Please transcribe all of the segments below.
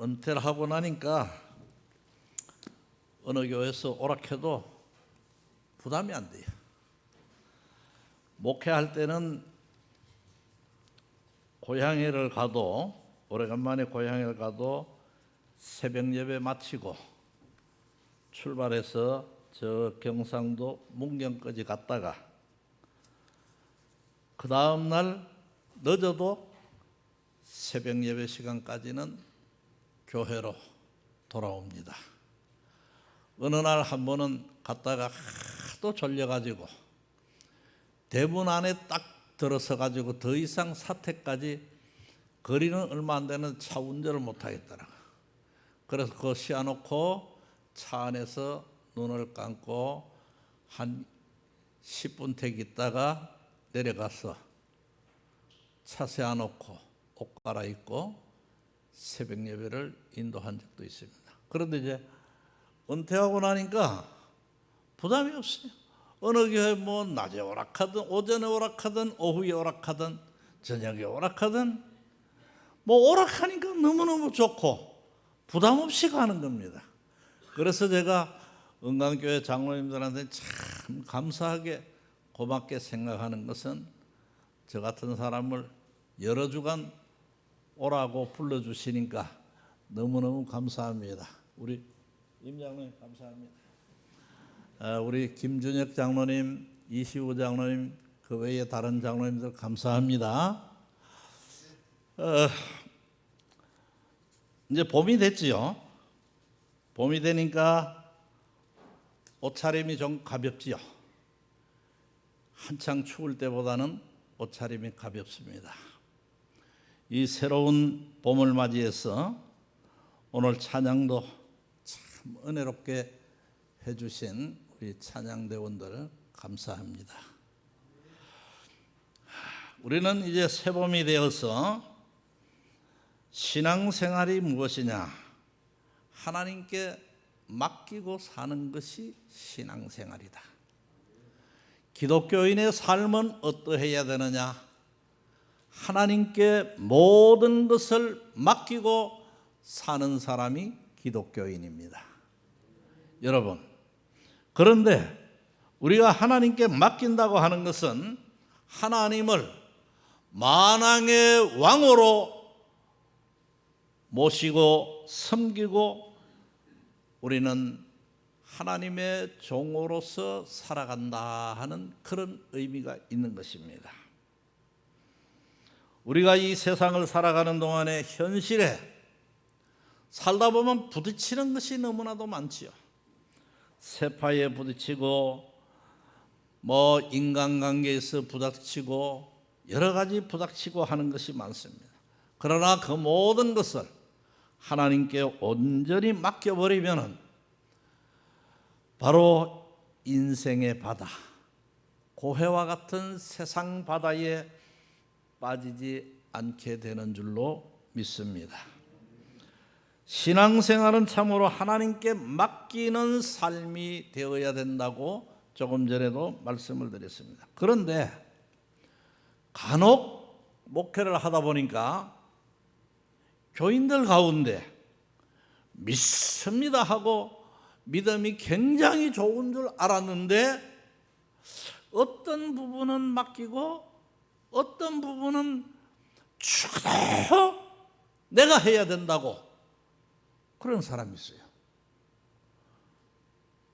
은퇴를 하고 나니까 어느 교회에서 오락해도 부담이 안 돼요. 목회할 때는 고향에를 가도, 오래간만에 고향에를 가도 새벽 예배 마치고 출발해서 저 경상도 문경까지 갔다가 그 다음 날 늦어도 새벽 예배 시간까지는 교회로 돌아옵니다. 어느 날 한 번은 갔다가 하도 졸려가지고 대문 안에 딱 들어서 가지고 더 이상 사택까지 거리는 얼마 안 되는 차 운전을 못 하겠더라고요. 그래서 그거 씌워놓고 차 안에서 눈을 감고 한 10분 택 있다가 내려가서 차 세워놓고 옷 갈아입고 새벽 예배를 인도한 적도 있습니다. 그런데 이제 은퇴하고 나니까 부담이 없어요. 어느 교회 뭐 낮에 오락하든 오전에 오락하든 오후에 오락하든 저녁에 오락하든 뭐 오락하니까 너무너무 좋고 부담 없이 가는 겁니다. 그래서 제가 은강교회 장로님들한테 참 감사하게 고맙게 생각하는 것은 저 같은 사람을 여러 주간 오라고 불러주시니까 너무너무 감사합니다. 우리 임 장로님 감사합니다. 우리 김준혁 장로님, 이시우 장로님, 그 외에 다른 장로님들 감사합니다. 이제 봄이 됐지요. 봄이 되니까 옷차림이 좀 가볍지요. 한창 추울 때보다는 옷차림이 가볍습니다. 이 새로운 봄을 맞이해서 오늘 찬양도 참 은혜롭게 해주신 우리 찬양대원들 감사합니다. 우리는 이제 새봄이 되어서 신앙생활이 무엇이냐? 하나님께 맡기고 사는 것이 신앙생활이다. 기독교인의 삶은 어떠해야 되느냐? 하나님께 모든 것을 맡기고 사는 사람이 기독교인입니다. 여러분, 그런데 우리가 하나님께 맡긴다고 하는 것은 하나님을 만왕의 왕으로 모시고 섬기고 우리는 하나님의 종으로서 살아간다 하는 그런 의미가 있는 것입니다. 우리가 이 세상을 살아가는 동안에 현실에 살다 보면 부딪히는 것이 너무나도 많지요. 세파에 부딪히고 뭐 인간관계에서 부닥치고 여러 가지 부닥치고 하는 것이 많습니다. 그러나 그 모든 것을 하나님께 온전히 맡겨버리면 바로 인생의 바다, 고해와 같은 세상 바다에 빠지지 않게 되는 줄로 믿습니다. 신앙생활은 참으로 하나님께 맡기는 삶이 되어야 된다고 조금 전에도 말씀을 드렸습니다. 그런데 간혹 목회를 하다 보니까 교인들 가운데 믿습니다 하고 믿음이 굉장히 좋은 줄 알았는데 어떤 부분은 맡기고 어떤 부분은 죽어도 내가 해야 된다고 그런 사람이 있어요.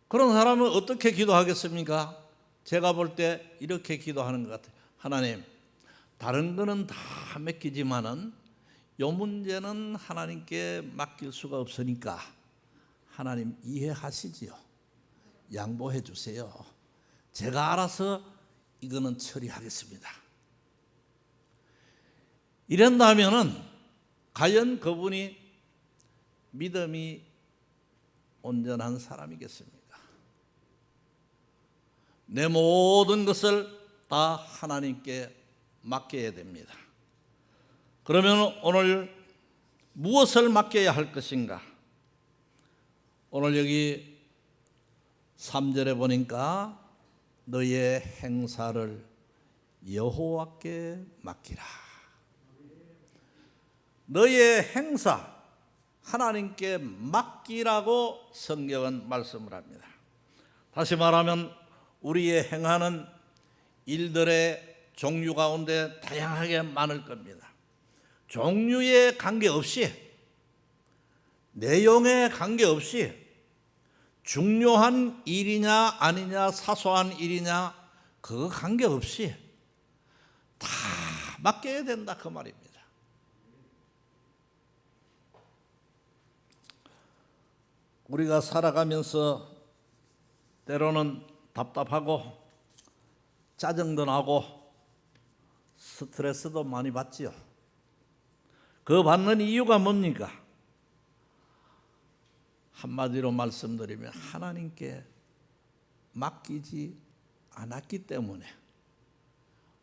그런 사람은 어떻게 기도하겠습니까? 제가 볼 때 이렇게 기도하는 것 같아요. 하나님, 다른 거는 다 맡기지만은 이 문제는 하나님께 맡길 수가 없으니까 하나님 이해하시지요. 양보해 주세요. 제가 알아서 이거는 처리하겠습니다. 이런다면은 과연 그분이 믿음이 온전한 사람이겠습니까? 내 모든 것을 다 하나님께 맡겨야 됩니다. 그러면 오늘 무엇을 맡겨야 할 것인가? 오늘 여기 3절에 보니까 너의 행사를 여호와께 맡기라. 너의 행사, 하나님께 맡기라고 성경은 말씀을 합니다. 다시 말하면 우리의 행하는 일들의 종류 가운데 다양하게 많을 겁니다. 종류에 관계없이, 내용에 관계없이 중요한 일이냐 아니냐, 사소한 일이냐, 그거 관계없이 다 맡겨야 된다, 그 말입니다. 우리가 살아가면서 때로는 답답하고 짜증도 나고 스트레스도 많이 받지요. 그 받는 이유가 뭡니까? 한마디로 말씀드리면 하나님께 맡기지 않았기 때문에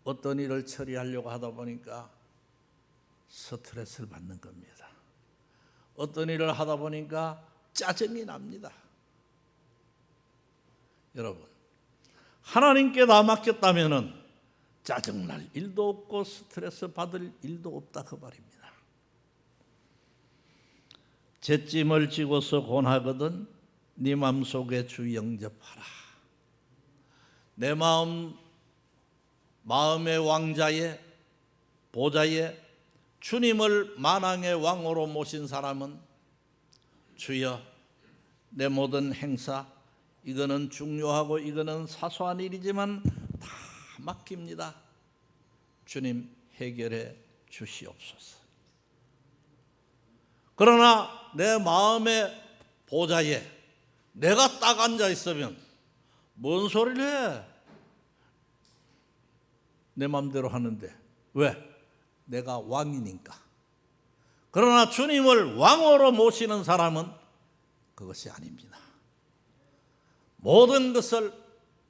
어떤 일을 처리하려고 하다 보니까 스트레스를 받는 겁니다. 어떤 일을 하다 보니까 짜증이 납니다. 여러분, 하나님께 다 맡겼다면 짜증날 일도 없고 스트레스 받을 일도 없다, 그 말입니다. 잿짐을 지고서 권하거든 네 마음속에 주 영접하라. 내 마음의 왕자의 보좌에 주님을 만왕의 왕으로 모신 사람은 주여, 내 모든 행사, 이거는 중요하고 이거는 사소한 일이지만 다 맡깁니다. 주님 해결해 주시옵소서. 그러나 내 마음의 보좌에 내가 딱 앉아 있으면 뭔 소리를 해? 내 마음대로 하는데. 왜? 내가 왕이니까. 그러나 주님을 왕으로 모시는 사람은 그것이 아닙니다. 모든 것을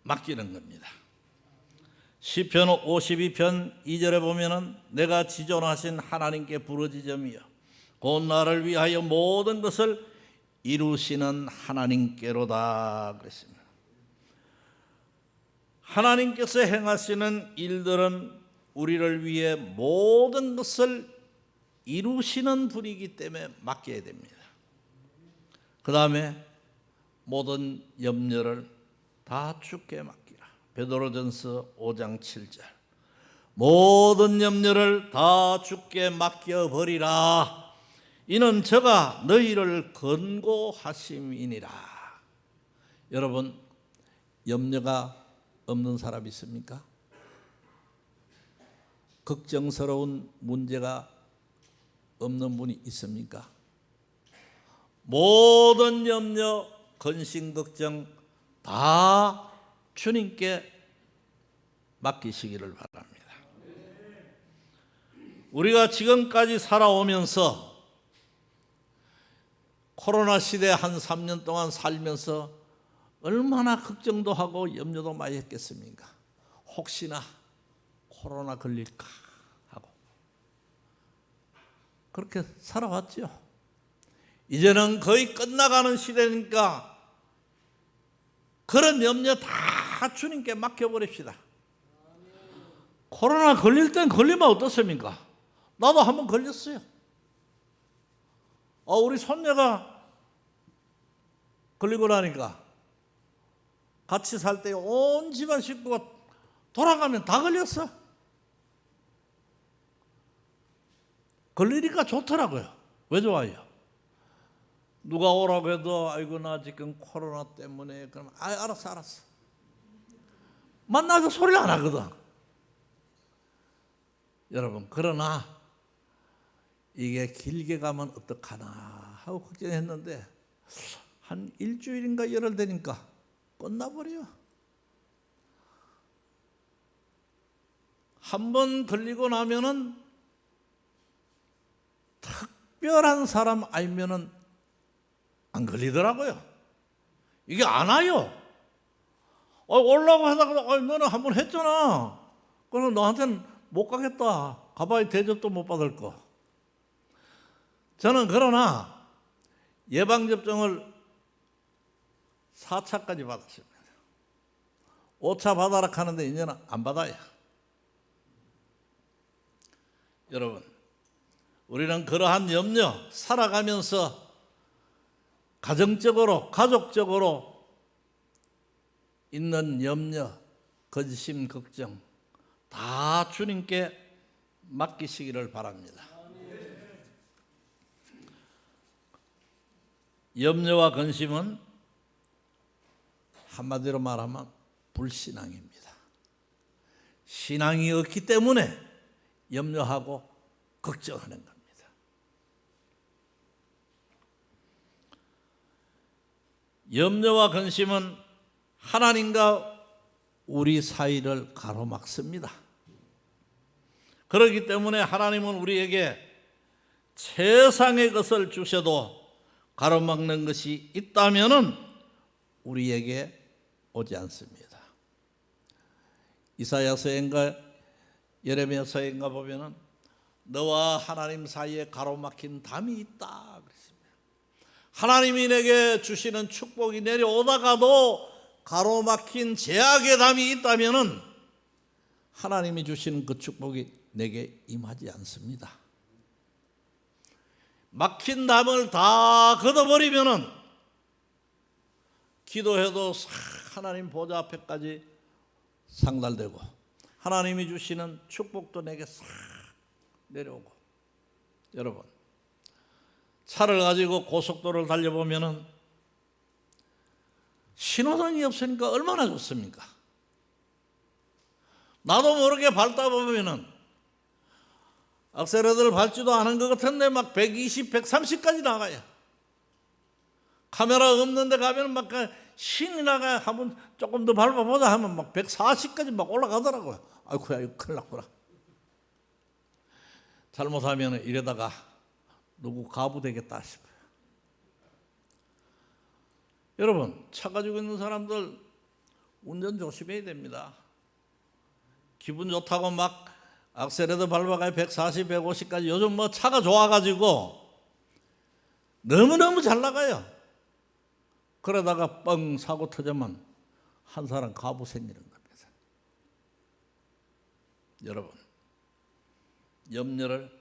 맡기는 겁니다. 시편 52편 2절에 보면은 내가 지존하신 하나님께 부르짖으며 곧 나를 위하여 모든 것을 이루시는 하나님께로다 그랬습니다. 하나님께서 행하시는 일들은 우리를 위해 모든 것을 이루시는 분이기 때문에 맡겨야 됩니다. 그 다음에 모든 염려를 다 주께 맡기라. 베드로전서 5장 7절. 모든 염려를 다 주께 맡겨버리라. 이는 저가 너희를 권고하심이니라. 여러분, 염려가 없는 사람 있습니까? 걱정스러운 문제가 없는 분이 있습니까? 모든 염려, 근심, 걱정 다 주님께 맡기시기를 바랍니다. 우리가 지금까지 살아오면서 코로나 시대 한 3년 동안 살면서 얼마나 걱정도 하고 염려도 많이 했겠습니까? 혹시나 코로나 걸릴까 하고 그렇게 살아왔죠. 이제는 거의 끝나가는 시대니까 그런 염려 다 주님께 맡겨버립시다. 코로나 걸릴 땐 걸리면 어떻습니까? 나도 한번 걸렸어요. 우리 손녀가 걸리고 나니까 같이 살 때 온 집안 식구가 돌아가면 다 걸렸어. 걸리니까 좋더라고요. 왜 좋아요? 누가 오라고 해도 아이고 나 지금 코로나 때문에 그러면 알았어. 만나서 소리를 안 하거든. 여러분, 그러나 이게 길게 가면 어떡하나 하고 걱정했는데 한 일주일인가 열흘 되니까 끝나버려. 한 번 걸리고 나면은 특별한 사람 아니면은 안 걸리더라고요. 이게 안 와요. 오려고 하다가 너는 한 번 했잖아. 그럼 너한테는 못 가겠다. 가봐야 대접도 못 받을 거. 저는 그러나 예방접종을 4차까지 받았습니다. 5차 받아라 하는데 이제는 안 받아요. 여러분, 우리는 그러한 염려, 살아가면서 가정적으로, 가족적으로 있는 염려, 근심, 걱정 다 주님께 맡기시기를 바랍니다. 염려와 근심은 한마디로 말하면 불신앙입니다. 신앙이 없기 때문에 염려하고 걱정하는 겁니다. 염려와 근심은 하나님과 우리 사이를 가로막습니다. 그렇기 때문에 하나님은 우리에게 세상의 것을 주셔도 가로막는 것이 있다면은 우리에게 오지 않습니다. 이사야서인가 예레미야서인가 보면은 너와 하나님 사이에 가로막힌 담이 있다 그랬습니다. 하나님이 내게 주시는 축복이 내려오다가도 가로막힌 제약의 담이 있다면은 하나님이 주시는 그 축복이 내게 임하지 않습니다. 막힌 담을 다 걷어버리면은 기도해도 하나님 보좌 앞에까지 상달되고 하나님이 주시는 축복도 내게 싹 내려오고. 여러분, 차를 가지고 고속도로를 달려보면은 신호등이 없으니까 얼마나 좋습니까? 나도 모르게 밟다 보면은 악셀레터를 밟지도 않은 것 같은데 막 120, 130까지 나가요. 카메라 없는 데 가면 막 신이 나가요. 한번 조금 더 밟아보자 하면 막 140까지 막 올라가더라고요. 아이고야, 이거 큰일 났구나. 잘못하면 이러다가 누구 가부 되겠다 싶어요. 여러분, 차 가지고 있는 사람들 운전 조심해야 됩니다. 기분 좋다고 막 악셀레터 밟아가요. 140, 150까지. 요즘 뭐 차가 좋아가지고 너무너무 잘 나가요. 그러다가 뻥 사고 터지면 한 사람 가부 생기는 겁니다. 여러분, 염려를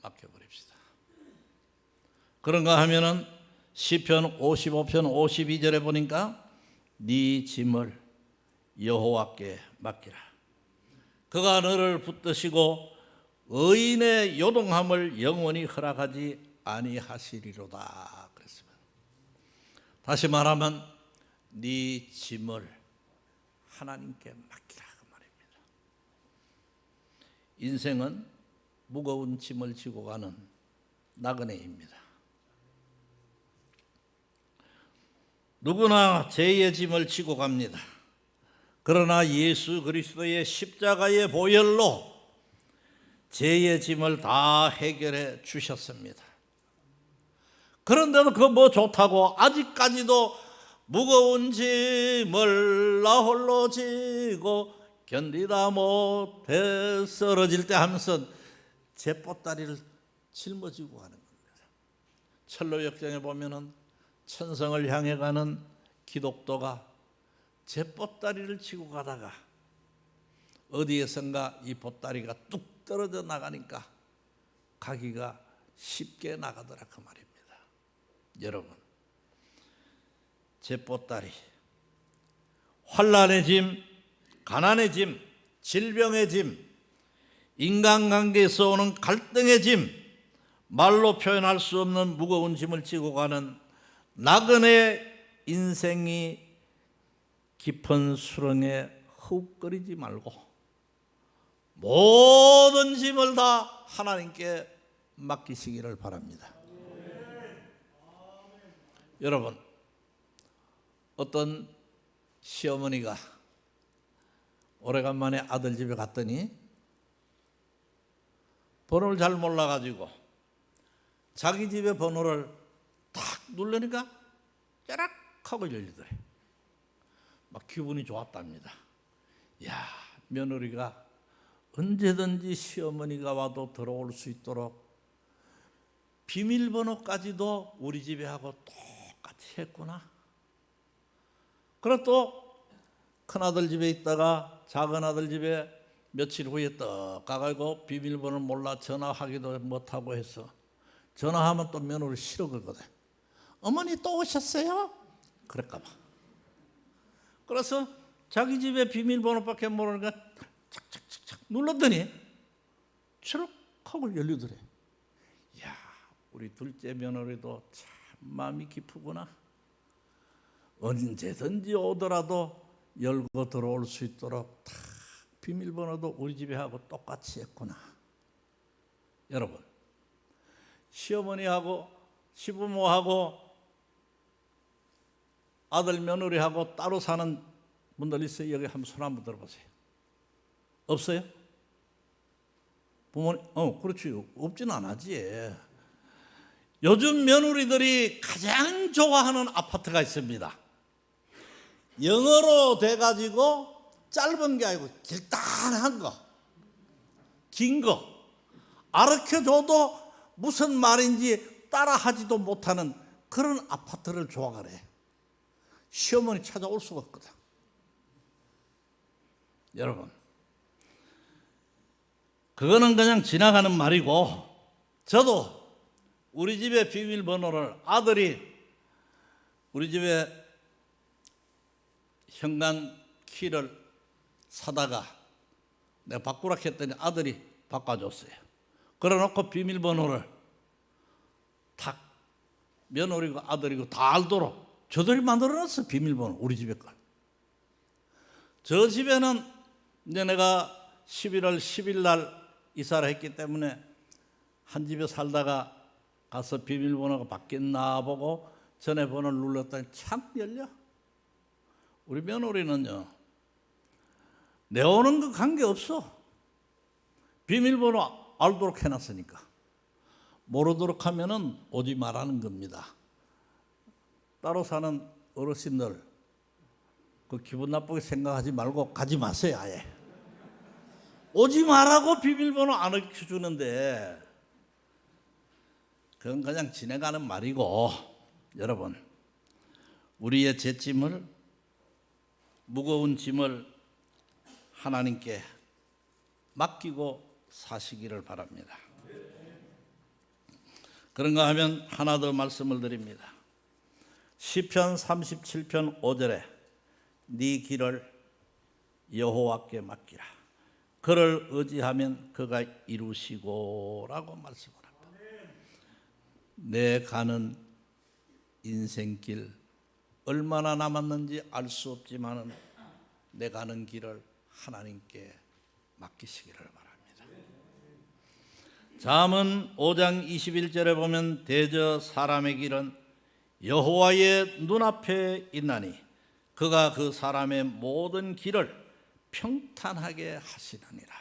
맡겨버립시다. 그런가 하면은 시편 55편 52절에 보니까 네 짐을 여호와께 맡기라. 그가 너를 붙드시고 의인의 요동함을 영원히 허락하지 아니하시리로다 그랬습니다. 다시 말하면 네 짐을 하나님께 맡기라 그 말입니다. 인생은 무거운 짐을 지고 가는 나그네입니다. 누구나 죄의 짐을 지고 갑니다. 그러나 예수 그리스도의 십자가의 보혈로 죄의 짐을 다 해결해 주셨습니다. 그런데도 그거 뭐 좋다고 아직까지도 무거운 짐을 나 홀로 지고 견디다 못해 쓰러질 때 하면서 제보따리를 짊어지고 가는 겁니다. 철로역정에 보면은 천성을 향해 가는 기독도가 제보따리를 치고 가다가 어디에선가 이 보따리가 뚝 떨어져 나가니까 가기가 쉽게 나가더라 그 말입니다. 여러분, 제보따리, 환난의 짐, 가난의 짐, 질병의 짐, 인간관계에서 오는 갈등의 짐, 말로 표현할 수 없는 무거운 짐을 지고 가는 나그네 인생이 깊은 수렁에 훅거리지 말고 모든 짐을 다 하나님께 맡기시기를 바랍니다. 여러분, 어떤 시어머니가 오래간만에 아들 집에 갔더니 번호를 잘 몰라가지고 자기 집의 번호를 탁 누르니까 짜락 하고 열리더래. 막 기분이 좋았답니다. 야, 며느리가 언제든지 시어머니가 와도 들어올 수 있도록 비밀번호까지도 우리 집에 하고 똑같이 했구나. 그리고 또 큰아들 집에 있다가 작은아들 집에 며칠 후에 떡 가가지고 비밀번호를 몰라 전화하기도 못하고 해서 전화하면 또 며느리 싫어 그러거든. 어머니 또 오셨어요? 그럴까 봐. 그래서 자기 집에 비밀번호밖에 모르니까 착착착착 눌렀더니 추럭 하고 열리더래. 이야, 우리 둘째 며느리도 참 마음이 깊으구나. 언제든지 오더라도 열고 들어올 수 있도록 다 비밀번호도 우리 집에 하고 똑같이 했구나. 여러분, 시어머니하고 시부모하고 아들 며느리하고 따로 사는 분들 있어요? 여기 한번 손 한번 들어보세요. 없어요? 부모님, 그렇지. 없진 않았지. 요즘 며느리들이 가장 좋아하는 아파트가 있습니다. 영어로 돼가지고 짧은 게 아니고 길다란 거, 긴 거, 알려줘도 무슨 말인지 따라하지도 못하는 그런 아파트를 좋아하래. 시어머니 찾아올 수가 없거든. 여러분, 그거는 그냥 지나가는 말이고, 저도 우리 집의 비밀번호를 아들이 우리 집에 현관 키를 사다가 내가 바꾸라 했더니 아들이 바꿔줬어요. 그래놓고 비밀번호를 탁 며느리고 아들이고 다 알도록 저들이 만들어놨어. 비밀번호 우리 집에 걸. 저 집에는 이제 내가 11월 10일 날 이사를 했기 때문에 한 집에 살다가 가서 비밀번호가 바뀌었나 보고 전화번호를 눌렀더니 착 열려. 우리 며느리는요, 내오는 거 관계없어. 비밀번호 알도록 해놨으니까. 모르도록 하면은 오지 말라는 겁니다. 따로 사는 어르신들 그 기분 나쁘게 생각하지 말고 가지 마세요. 아예 오지 말라고 비밀번호 안 알려주는데 그건 그냥 지나가는 말이고, 여러분, 우리의 죄짐을, 무거운 짐을 하나님께 맡기고 사시기를 바랍니다. 그런가 하면 하나 더 말씀을 드립니다. 시편 37편 5절에 네 길을 여호와께 맡기라. 그를 의지하면 그가 이루시고 라고 말씀을 합니다. 내 가는 인생길 얼마나 남았는지 알 수 없지만 내 가는 길을 하나님께 맡기시기를 바랍니다. 잠언 5장 21절에 보면 대저 사람의 길은 여호와의 눈앞에 있나니 그가 그 사람의 모든 길을 평탄하게 하시느니라.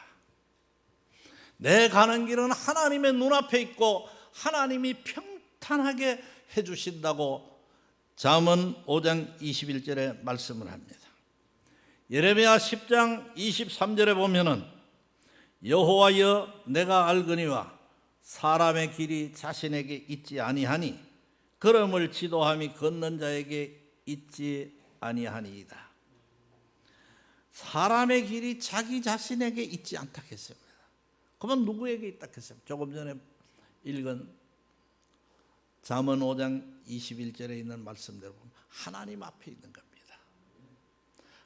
내 가는 길은 하나님의 눈앞에 있고 하나님이 평탄하게 해주신다고 잠언 5장 21절에 말씀을 합니다. 예레미야 10장 23절에 보면은 여호와여 내가 알거니와 사람의 길이 자신에게 있지 아니하니 걸음을 지도함이 걷는 자에게 있지 아니하니이다. 사람의 길이 자기 자신에게 있지 않다 했습니다. 그러면 누구에게 있다 했습니까? 조금 전에 읽은 잠언 5장 21절에 있는 말씀대로 보면 하나님 앞에 있는 겁니다.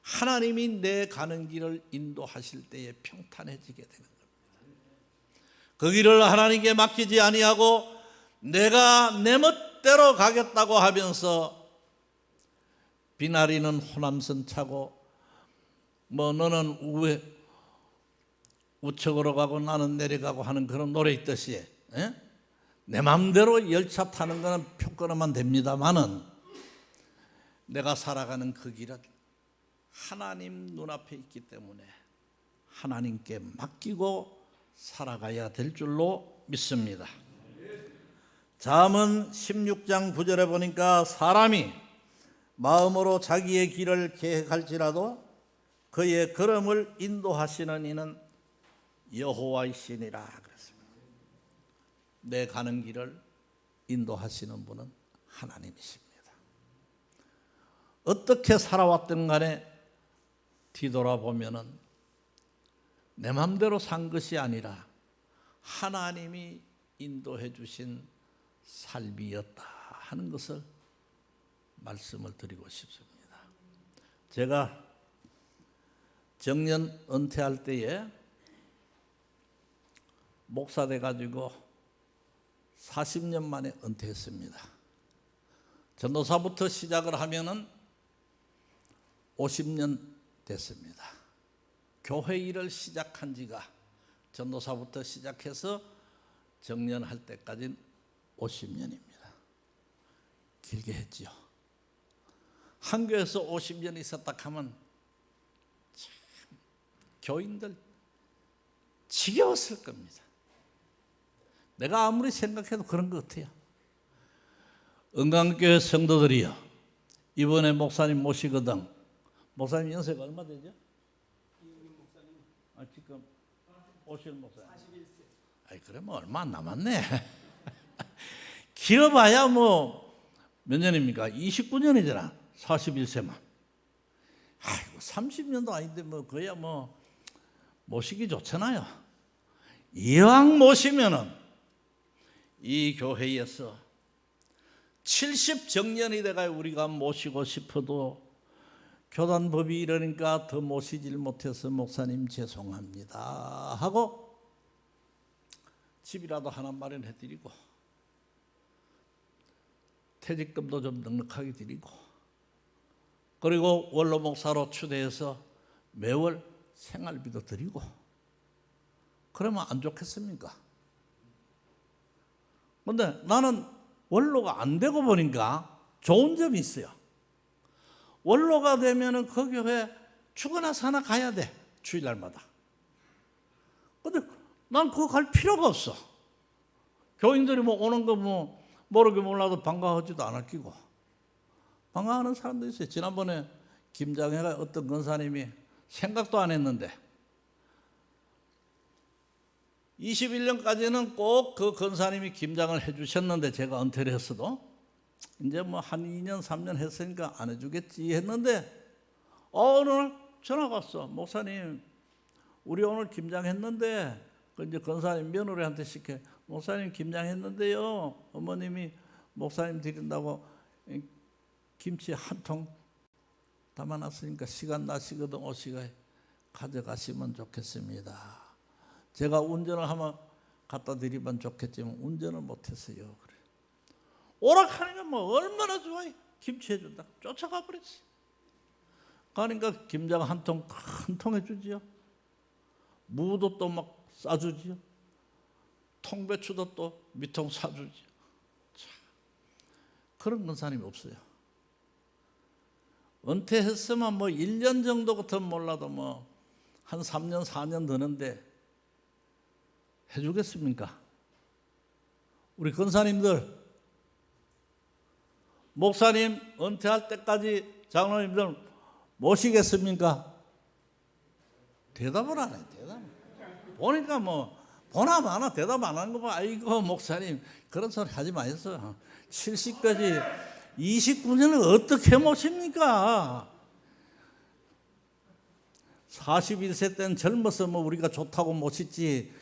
하나님이 내 가는 길을 인도하실 때에 평탄해지게 되는 겁니다. 그 길을 하나님께 맡기지 아니하고 내가 내 멋대로 가겠다고 하면서 비나리는 호남선 차고 너는 우측으로 가고 나는 내려가고 하는 그런 노래 있듯이 내 마음대로 열차 타는 거는 표 끊으면 됩니다만은 내가 살아가는 그 길은 하나님 눈앞에 있기 때문에 하나님께 맡기고 살아가야 될 줄로 믿습니다. 잠언 16장 9절에 보니까 사람이 마음으로 자기의 길을 계획할지라도 그의 걸음을 인도하시는 이는 여호와이시니라 그랬습니다. 내 가는 길을 인도하시는 분은 하나님이십니다. 어떻게 살아왔든 간에 뒤돌아보면은 내 마음대로 산 것이 아니라 하나님이 인도해 주신 삶이었다 하는 것을 말씀을 드리고 싶습니다. 제가 정년 은퇴할 때에 목사 돼가지고 40년 만에 은퇴했습니다. 전도사부터 시작을 하면은 50년 됐습니다. 교회 일을 시작한 지가 전도사부터 시작해서 정년할 때까지는 50년입니다. 길게 했지요. 한 교회에서 50년 있었다 하면 참 교인들 지겨웠을 겁니다. 내가 아무리 생각해도 그런 것 같아요. 은강교회 성도들이요, 이번에 목사님 모시거든. 목사님 연세가 얼마 되죠? 지금 오실 목사님 41세. 아이 그래 뭐 얼마 안 남았네. 길어봐야 뭐 몇 년입니까? 29년이잖아. 41세만. 아이고 30년도 아닌데 뭐 그야 뭐 모시기 좋잖아요. 이왕 모시면은 이 교회에서 70정년이 돼가 우리가 모시고 싶어도 교단법이 이러니까 더 모시질 못해서 목사님 죄송합니다 하고 집이라도 하나 마련해 드리고 퇴직금도 좀 넉넉하게 드리고 그리고 원로 목사로 추대해서 매월 생활비도 드리고 그러면 안 좋겠습니까? 그런데 나는 원로가 안 되고 보니까 좋은 점이 있어요. 원로가 되면은 그 교회 죽어나 사나 가야 돼. 주일날마다. 근데 난 그거 갈 필요가 없어. 교인들이 뭐 오는 거 뭐 모르게 몰라도 반가워하지도 않을 끼고. 반가워하는 사람도 있어요. 지난번에 김장회가 어떤 권사님이 생각도 안 했는데 21년까지는 꼭 그 권사님이 김장을 해주셨는데 제가 은퇴를 했어도 이제 뭐 한 2년 3년 했으니까 안 해주겠지 했는데 어느 날 전화가 왔어. 목사님 우리 오늘 김장했는데 그 이제 권사님 며느리한테 시켜 목사님 김장했는데요 어머님이 목사님 드린다고 김치 한 통 담아놨으니까 시간 나시거든 오시가 가져가시면 좋겠습니다. 제가 운전을 하면 갖다 드리면 좋겠지만 운전을 못했어요. 그래. 오락하니까 뭐 얼마나 좋아요. 김치 해준다. 쫓아가 버렸지. 그러니까 김장 한 통 큰 통 해주지요. 무도 또 막 싸주지요. 통배추도 또 밑통 사주지요. 참, 그런 권사님이 없어요. 은퇴했으면 뭐 1년 정도 같은 몰라도 뭐 한 3년 4년 드는데 해주겠습니까? 우리 권사님들 목사님 은퇴할 때까지 장로님들 모시겠습니까? 대답을 안 해. 대답. 보니까 뭐 보나 마나 대답 안 하는 거 봐. 아이고 목사님 그런 소리 하지 마세요. 70까지 29년을 어떻게 모십니까? 41세 때는 젊어서 뭐 우리가 좋다고 모시지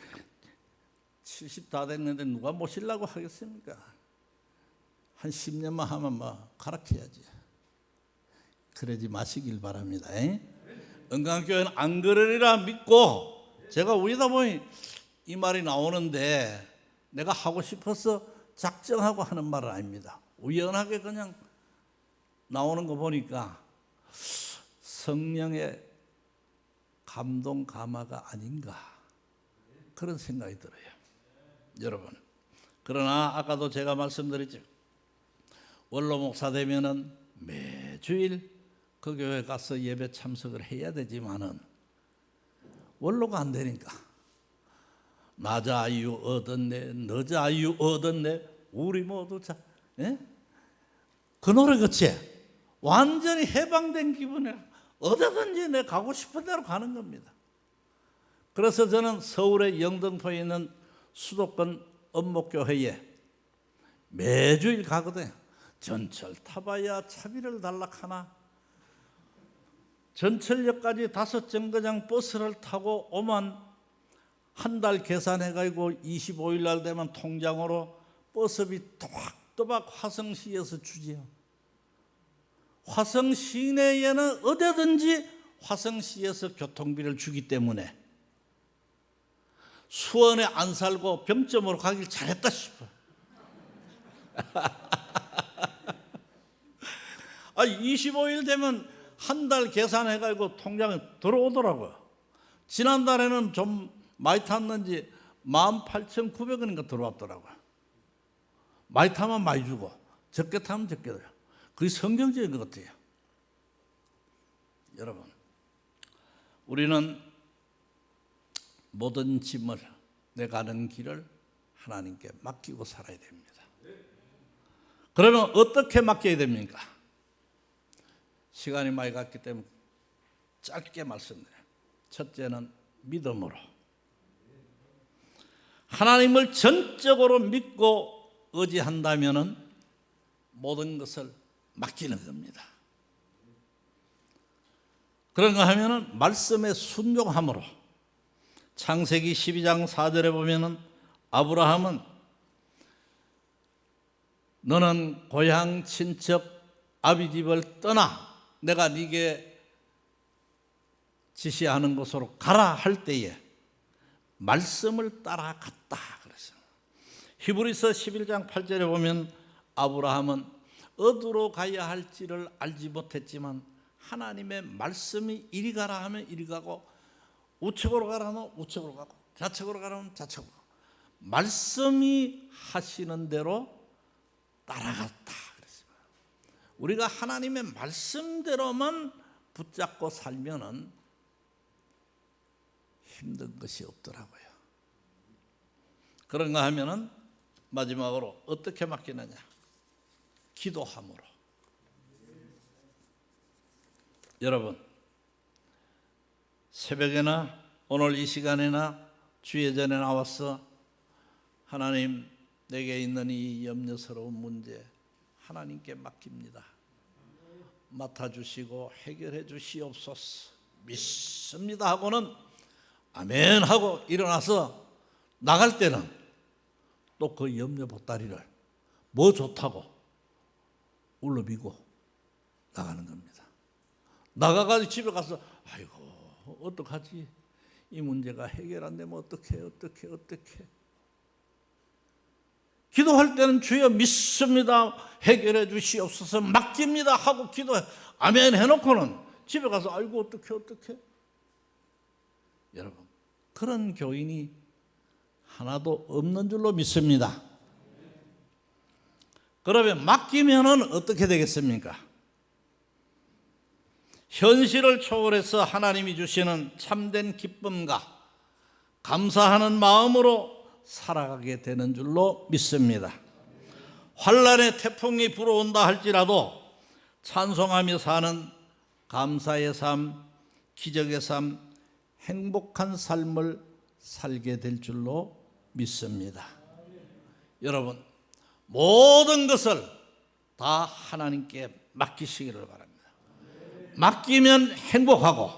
70 다 됐는데 누가 모시려고 하겠습니까? 한 10년만 하면 뭐 가락해야지. 그러지 마시길 바랍니다. 은강교회는 안 그러리라 믿고 제가 우리다 보니 이 말이 나오는데 내가 하고 싶어서 작정하고 하는 말은 아닙니다. 우연하게 그냥 나오는 거 보니까 성령의 감동 감화가 아닌가 그런 생각이 들어요. 여러분 그러나 아까도 제가 말씀드렸죠. 원로 목사 되면은 매주일 그 교회 가서 예배 참석을 해야 되지만은 원로가 안 되니까 나 자유 얻었네 너 자유 얻었네 우리 모두 자 그 노래 그치 완전히 해방된 기분이야. 어디든지 내 가고 싶은 대로 가는 겁니다. 그래서 저는 서울의 영등포에 있는 수도권 엄목교회에 매주일 가거든요. 전철 타봐야 차비를 달락하나 전철역까지 5정거장 버스를 타고 오만 한 달 계산해가지고 25일 날 되면 통장으로 버스비 또박또박 화성시에서 주지요. 화성 시내에는 어디든지 화성시에서 교통비를 주기 때문에 수원에 안 살고 병점으로 가길 잘했다 싶어. 25일 되면 한 달 계산해가지고 통장에 들어오더라고요. 지난달에는 좀 많이 탔는지 18,900원인가 들어왔더라고요. 많이 타면 많이 주고 적게 타면 적게 줘요. 그게 성경적인 것 같아요. 여러분, 우리는 모든 짐을, 내가 가는 길을 하나님께 맡기고 살아야 됩니다. 그러면 어떻게 맡겨야 됩니까? 시간이 많이 갔기 때문에 짧게 말씀드려요. 첫째는 믿음으로. 하나님을 전적으로 믿고 의지한다면 모든 것을 맡기는 겁니다. 그런가 하면은 말씀에 순종함으로. 창세기 12장 4절에 보면은 아브라함은 너는 고향 친척 아비 집을 떠나 내가 네게 지시하는 곳으로 가라 할 때에 말씀을 따라갔다 그랬어요. 히브리서 11장 8절에 보면 아브라함은 어디로 가야 할지를 알지 못했지만 하나님의 말씀이 이리 가라 하면 이리 가고 우측으로 가라면 우측으로 가고 좌측으로 가라면 좌측으로 가고 말씀이 하시는 대로 따라갔다 그랬습니다. 우리가 하나님의 말씀대로만 붙잡고 살면은 힘든 것이 없더라고요. 그런가 하면은 마지막으로 어떻게 맡기느냐? 기도함으로. 여러분, 새벽에나 오늘 이 시간에나 주예전에 나와서 하나님 내게 있는 이 염려스러운 문제 하나님께 맡깁니다. 맡아주시고 해결해 주시옵소서. 믿습니다 하고는 아멘 하고 일어나서 나갈 때는 또 그 염려 보따리를 뭐 좋다고 울러비고 나가는 겁니다. 나가가지고 집에 가서 아이고 어떡하지? 이 문제가 해결 안 되면 어떡해. 기도할 때는 주여 믿습니다. 해결해 주시옵소서. 맡깁니다 하고 기도해 아멘 해놓고는 집에 가서 아이고 어떡해. 여러분, 그런 교인이 하나도 없는 줄로 믿습니다. 그러면 맡기면은 어떻게 되겠습니까? 현실을 초월해서 하나님이 주시는 참된 기쁨과 감사하는 마음으로 살아가게 되는 줄로 믿습니다. 환난의 태풍이 불어온다 할지라도 찬송하며 사는 감사의 삶, 기적의 삶, 행복한 삶을 살게 될 줄로 믿습니다. 여러분, 모든 것을 다 하나님께 맡기시기를 바랍니다. 맡기면 행복하고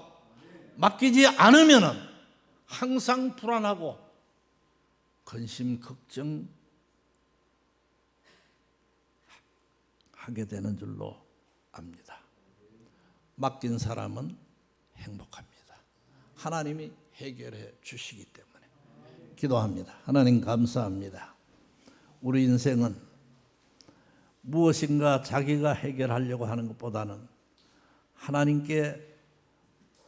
맡기지 않으면 항상 불안하고 근심 걱정 하게 되는 줄로 압니다. 맡긴 사람은 행복합니다. 하나님이 해결해 주시기 때문에 기도합니다. 하나님 감사합니다. 우리 인생은 무엇인가 자기가 해결하려고 하는 것보다는 하나님께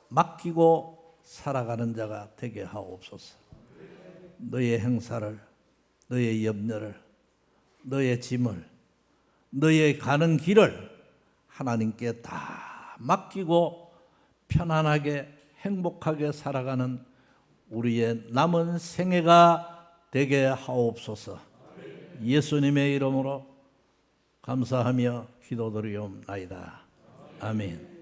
맡기고 살아가는 자가 되게 하옵소서. 너의 행사를, 너의 염려를, 너의 짐을, 너의 가는 길을 하나님께 다 맡기고 편안하게 행복하게 살아가는 우리의 남은 생애가 되게 하옵소서. 예수님의 이름으로 감사하며 기도드리옵나이다. 아멘.